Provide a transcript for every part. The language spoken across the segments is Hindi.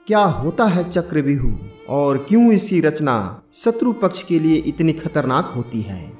क्या होता है चक्रव्यूह और क्यों इसकी रचना शत्रु पक्ष के लिए इतनी खतरनाक होती है,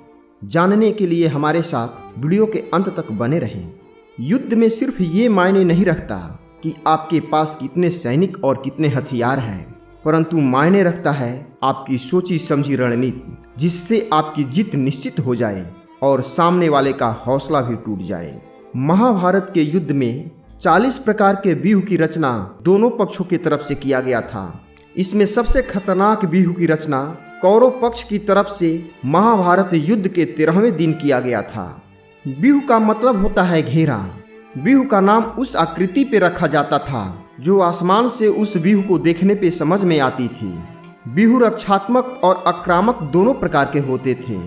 जानने के लिए हमारे साथ वीडियो के अंत तक बने रहें। युद्ध में सिर्फ ये मायने नहीं रखता कि आपके पास कितने सैनिक और कितने हथियार हैं, परंतु मायने रखता है आपकी सोची समझी रणनीति, जिससे आपकी जीत निश्चित हो जाए और सामने वाले का हौसला भी टूट जाए। महाभारत के युद्ध में 40 प्रकार के व्यूह की रचना दोनों पक्षों की तरफ से किया गया था। इसमें सबसे खतरनाक व्यूह की रचना कौरव पक्ष की तरफ से महाभारत युद्ध के 13वें दिन किया गया था। व्यूह का मतलब होता है घेरा। व्यूह का नाम उस आकृति पे रखा जाता था जो आसमान से उस व्यूह को देखने पे समझ में आती थी। व्यूह रक्षात्मक और आक्रामक दोनों प्रकार के होते थे।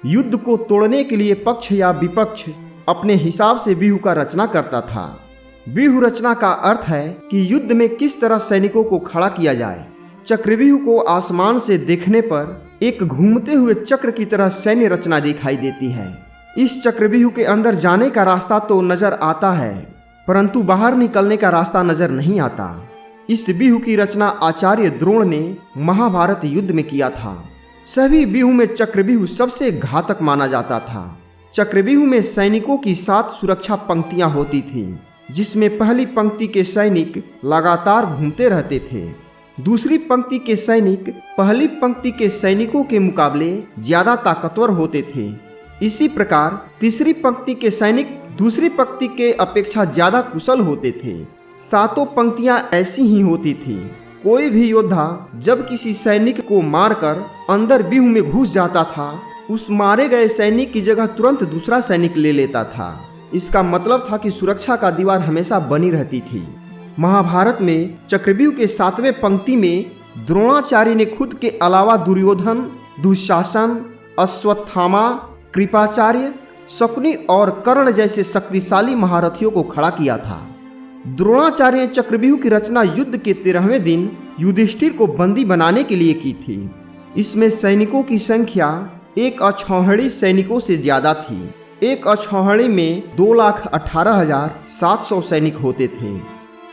युद्ध को तोड़ने के लिए पक्ष या विपक्ष अपने हिसाब से व्यूह का रचना करता था। व्यूह रचना का अर्थ है कि युद्ध में किस तरह सैनिकों को खड़ा किया जाए। चक्रव्यूह को आसमान से देखने पर एक घूमते हुए चक्र की तरह सैन्य रचना दिखाई देती है। इस चक्रव्यूह के अंदर जाने का रास्ता तो नजर आता है, परंतु बाहर निकलने का रास्ता नजर नहीं आता। इस व्यूह की रचना आचार्य द्रोण ने महाभारत युद्ध में किया था। सभी व्यूह में चक्रव्यूह सबसे घातक माना जाता था। चक्रव्यूह में सैनिकों की 7 सुरक्षा पंक्तियां होती थीं, जिसमें पहली पंक्ति के सैनिक लगातार घूमते रहते थे। दूसरी पंक्ति के सैनिक पहली पंक्ति के सैनिकों के मुकाबले ज्यादा ताकतवर होते थे। इसी प्रकार तीसरी पंक्ति के सैनिक दूसरी पंक्ति के अपेक्षा ज्यादा कुशल होते थे। 7 पंक्तियां ऐसी ही होती थी। कोई भी योद्धा जब किसी सैनिक को मारकर अंदर व्यूह में घुस जाता था, उस मारे गए सैनिक की जगह तुरंत दूसरा सैनिक ले लेता था। इसका मतलब था कि सुरक्षा का दीवार हमेशा बनी रहती थी। महाभारत में चक्रव्यूह के 7वें पंक्ति में द्रोणाचार्य ने खुद के अलावा दुर्योधन, दुशासन, अश्वत्थामा, कृपाचार्य, शकुनी और कर्ण जैसे शक्तिशाली महारथियों को खड़ा किया था। द्रोणाचार्य ने चक्रव्यूह की रचना युद्ध के 13वें दिन युधिष्ठिर को बंदी बनाने के लिए की थी। इसमें सैनिकों की संख्या एक अक्षौहिणी सैनिकों से ज्यादा थी। एक अक्षौहिणी में 2,18,700 सैनिक होते थे।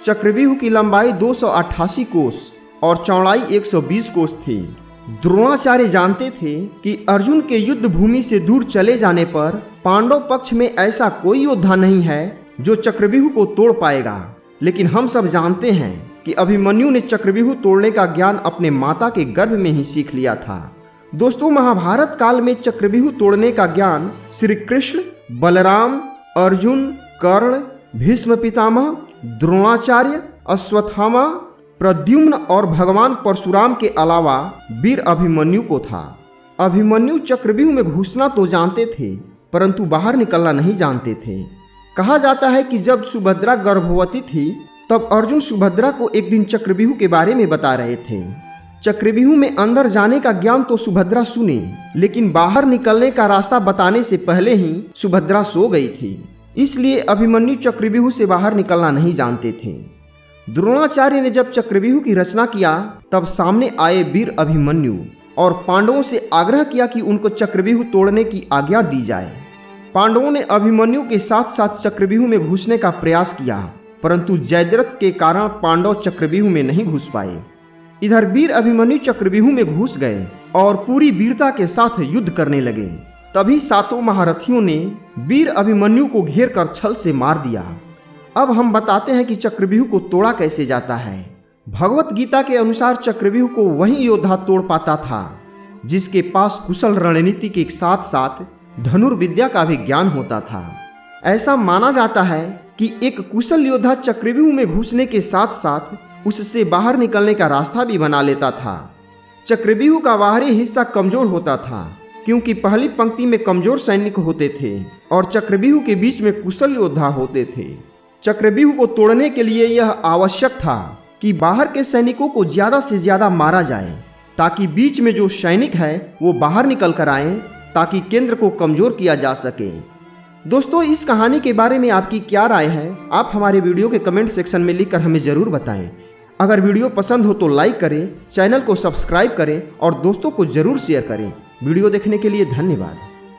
चक्रव्यूह की लंबाई 288 कोस और चौड़ाई 120 कोस थी। द्रोणाचार्य जानते थे कि अर्जुन के युद्ध भूमि से दूर चले जाने पर पांडव पक्ष में ऐसा कोई योद्धा नहीं है जो चक्रव्यूह को तोड़ पाएगा, लेकिन हम सब जानते हैं कि अभिमन्यु ने चक्रव्यूह तोड़ने का ज्ञान अपने माता के गर्भ में ही सीख लिया था। दोस्तों, महाभारत काल में चक्रव्यूह तोड़ने का ज्ञान श्री कृष्ण, बलराम, अर्जुन, कर्ण, भीष्म पितामह, द्रोणाचार्य, अश्वत्थामा, प्रद्युम्न और भगवान परशुराम के अलावा वीर अभिमन्यु को था। अभिमन्यु चक्रव्यूह में घुसना तो जानते थे, परंतु बाहर निकलना नहीं जानते थे। कहा जाता है कि जब सुभद्रा गर्भवती थी, तब अर्जुन सुभद्रा को एक दिन चक्रव्यूह के बारे में बता रहे थे। चक्रव्यूह में अंदर जाने का ज्ञान तो सुभद्रा सुनी, लेकिन बाहर निकलने का रास्ता बताने से पहले ही सुभद्रा सो गई थी। इसलिए अभिमन्यु चक्रव्यूह से बाहर निकलना नहीं जानते थे। द्रोणाचार्य ने जब चक्रव्यूह की रचना किया, तब सामने आए वीर अभिमन्यु और पांडवों से आग्रह किया कि उनको चक्रव्यूह तोड़ने की आज्ञा दी जाए। पांडवों ने अभिमन्यु के साथ साथ चक्रव्यूह में घुसने का प्रयास किया, परंतु जयद्रथ के कारण पांडव चक्रव्यूह में नहीं घुस पाए। इधर वीर अभिमन्यु चक्रव्यूह में घुस गए और पूरी वीरता के साथ युद्ध करने लगे। तभी 7 महारथियों ने वीर अभिमन्यु को घेर कर छल से मार दिया। अब हम बताते हैं कि चक्रव्यूह को तोड़ा कैसे जाता है। भगवत गीता के अनुसार चक्रव्यूह को वही योद्धा तोड़ पाता था जिसके पास कुशल रणनीति के साथ साथ धनुर्विद्या का भी ज्ञान होता था। ऐसा माना जाता है कि एक कुशल योद्धा चक्रव्यूह में घुसने के साथ साथ उससे बाहर निकलने का रास्ता भी बना लेता था। चक्रव्यूह का बाहरी हिस्सा कमजोर होता था, क्योंकि पहली पंक्ति में कमजोर सैनिक होते थे और चक्रव्यूह के बीच में कुशल योद्धा होते थे। चक्रव्यूह को तोड़ने के लिए यह आवश्यक था कि बाहर के सैनिकों को ज्यादा से ज्यादा मारा जाए, ताकि बीच में जो सैनिक है वो बाहर निकल कर आए, ताकि केंद्र को कमजोर किया जा सके। दोस्तों, इस कहानी के बारे में आपकी क्या राय है, आप हमारे वीडियो के कमेंट सेक्शन में लिखकर हमें ज़रूर बताएं। अगर वीडियो पसंद हो तो लाइक करें, चैनल को सब्सक्राइब करें और दोस्तों को ज़रूर शेयर करें। वीडियो देखने के लिए धन्यवाद।